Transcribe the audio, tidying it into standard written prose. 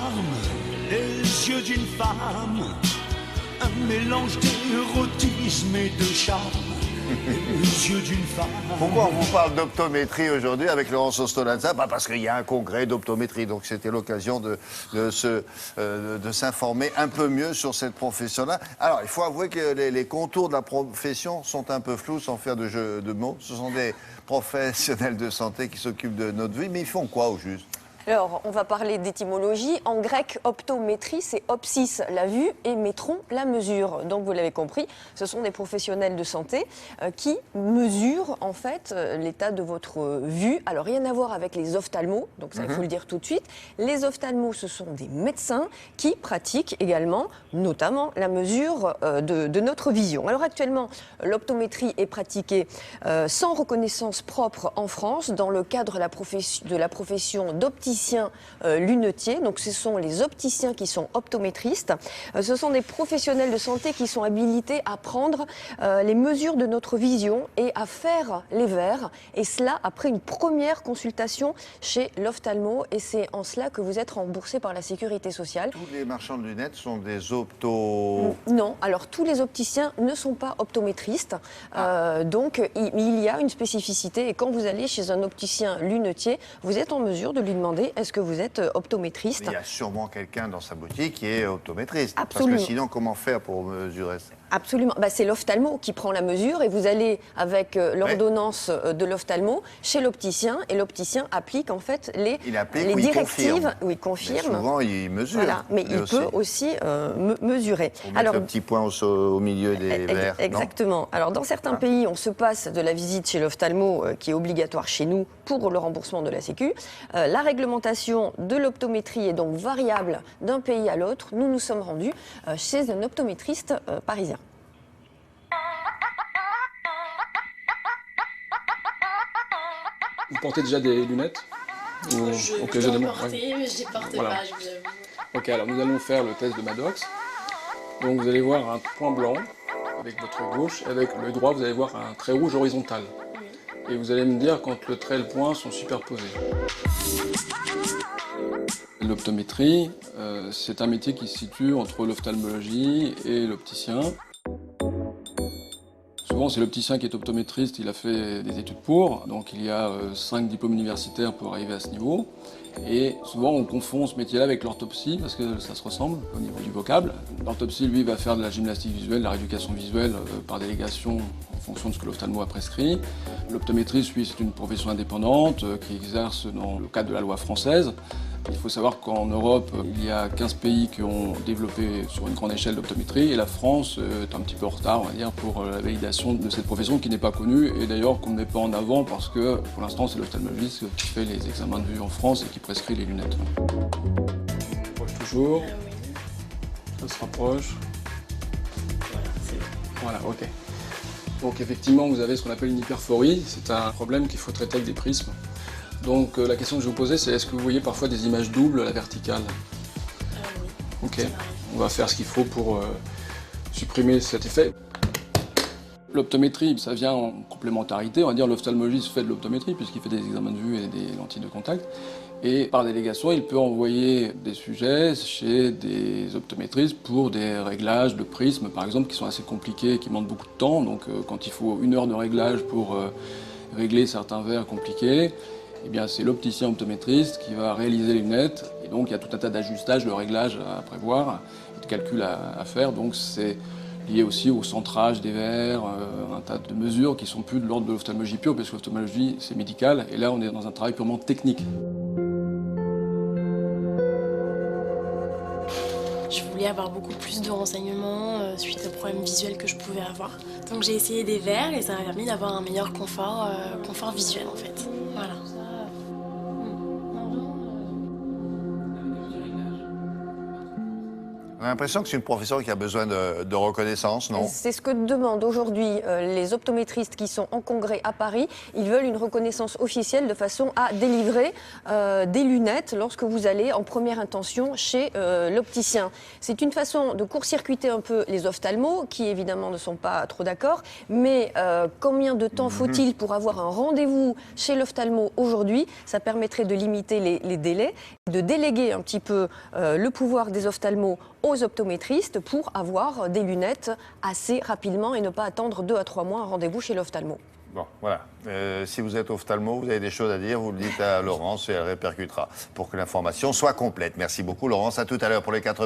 charme, les yeux d'une femme, un mélange d'érotisme et de charme. Les yeux d'une femme. Pourquoi on vous parle d'optométrie aujourd'hui avec Laurence Ostolenza? Parce qu'il y a un congrès d'optométrie, donc c'était l'occasion de s'informer un peu mieux sur cette profession-là. Alors, il faut avouer que les contours de la profession sont un peu flous, sans faire de jeu de mots. Ce sont des professionnels de santé qui s'occupent de notre vie, mais ils font quoi au juste? Alors, on va parler d'étymologie. En grec, optométrie, c'est opsis, la vue, et métron, la mesure. Donc, vous l'avez compris, ce sont des professionnels de santé qui mesurent, en fait, l'état de votre vue. Alors, rien à voir avec les ophtalmos, donc ça, il faut le dire tout de suite. Les ophtalmos, ce sont des médecins qui pratiquent également, notamment, la mesure de notre vision. Alors, actuellement, l'optométrie est pratiquée sans reconnaissance propre en France, dans le cadre de la profession d'opticien lunetier. Donc ce sont les opticiens qui sont optométristes. Ce sont des professionnels de santé qui sont habilités à prendre les mesures de notre vision et à faire les verres. Et cela après une première consultation chez l'ophtalmo. Et c'est en cela que vous êtes remboursé par la sécurité sociale. Tous les marchands de lunettes sont des optos... Non, alors tous les opticiens ne sont pas optométristes. Donc il y a une spécificité. Et quand vous allez chez un opticien lunetier, vous êtes en mesure de lui demander est-ce que vous êtes optométriste? Il y a sûrement quelqu'un dans sa boutique qui est optométriste. Absolument. Parce que sinon, comment faire pour mesurer ça? Absolument. C'est l'ophtalmo qui prend la mesure et vous allez avec l'ordonnance de l'ophtalmo chez l'opticien et l'opticien applique en fait les directives. Il confirme. Mais souvent, il mesure. Voilà. Mais il peut aussi mesurer. Alors, le petit point au milieu des verres. Exactement. Alors, dans certains pays, on se passe de la visite chez l'ophtalmo qui est obligatoire chez nous pour le remboursement de la Sécu. La réglementation de l'optométrie est donc variable d'un pays à l'autre. Nous nous sommes rendus chez un optométriste parisien. Vous portez déjà des lunettes? Je peux en porter, mais je les porte pas, je vous avoue. Ok, alors nous allons faire le test de Maddox. Donc vous allez voir un point blanc avec votre gauche, avec l'œil droit vous allez voir un trait rouge horizontal. Et vous allez me dire quand le trait et le point sont superposés. L'optométrie, c'est un métier qui se situe entre l'ophtalmologie et l'opticien. Souvent, c'est l'opticien qui est optométriste, il a fait des études pour, donc il y a 5 diplômes universitaires pour arriver à ce niveau. Et souvent, on confond ce métier-là avec l'orthopsie, parce que ça se ressemble au niveau du vocable. L'orthopsie, lui, va faire de la gymnastique visuelle, de la rééducation visuelle par délégation en fonction de ce que l'ophtalmo a prescrit. L'optométriste, lui, c'est une profession indépendante qui exerce dans le cadre de la loi française. Il faut savoir qu'en Europe, il y a 15 pays qui ont développé sur une grande échelle l'optométrie et la France est un petit peu en retard, on va dire, pour la validation de cette profession qui n'est pas connue et d'ailleurs qu'on ne met pas en avant parce que pour l'instant c'est l'ophtalmologiste qui fait les examens de vue en France et qui prescrit les lunettes. On approche toujours, ça se rapproche. Voilà, ok. Donc effectivement vous avez ce qu'on appelle une hyperphorie, c'est un problème qu'il faut traiter avec des prismes. Donc la question que je vous posais, c'est est-ce que vous voyez parfois des images doubles à la verticale? Oui. Ok, on va faire ce qu'il faut pour supprimer cet effet. L'optométrie, ça vient en complémentarité, on va dire l'ophtalmologiste fait de l'optométrie puisqu'il fait des examens de vue et des lentilles de contact. Et par délégation, il peut envoyer des sujets chez des optométristes pour des réglages de prisme, par exemple, qui sont assez compliqués et qui demandent beaucoup de temps. Donc quand il faut 1 heure de réglage pour régler certains verres compliqués, eh bien, c'est l'opticien optométriste qui va réaliser les lunettes. Et donc, il y a tout un tas d'ajustages, de réglages à prévoir, de calculs à faire. Donc, c'est lié aussi au centrage des verres, un tas de mesures qui sont plus de l'ordre de l'ophtalmologie pure, parce que l'ophtalmologie, c'est médical. Et là, on est dans un travail purement technique. Je voulais avoir beaucoup plus de renseignements suite aux problèmes visuels que je pouvais avoir. Donc j'ai essayé des verres et ça m'a permis d'avoir un meilleur confort visuel en fait. Voilà. On a l'impression que c'est une profession qui a besoin de reconnaissance, non? C'est ce que demandent aujourd'hui les optométristes qui sont en congrès à Paris. Ils veulent une reconnaissance officielle de façon à délivrer des lunettes lorsque vous allez en première intention chez l'opticien. C'est une façon de court-circuiter un peu les ophtalmos, qui évidemment ne sont pas trop d'accord. Mais combien de temps faut-il pour avoir un rendez-vous chez l'ophtalmo aujourd'hui? Ça permettrait de limiter les délais, de déléguer un petit peu le pouvoir des ophtalmos aux optométristes pour avoir des lunettes assez rapidement et ne pas attendre 2 à 3 mois un rendez-vous chez l'ophtalmo. Bon, voilà. Si vous êtes ophtalmo, vous avez des choses à dire, vous le dites à Laurence et elle répercutera pour que l'information soit complète. Merci beaucoup, Laurence. À tout à l'heure pour les 4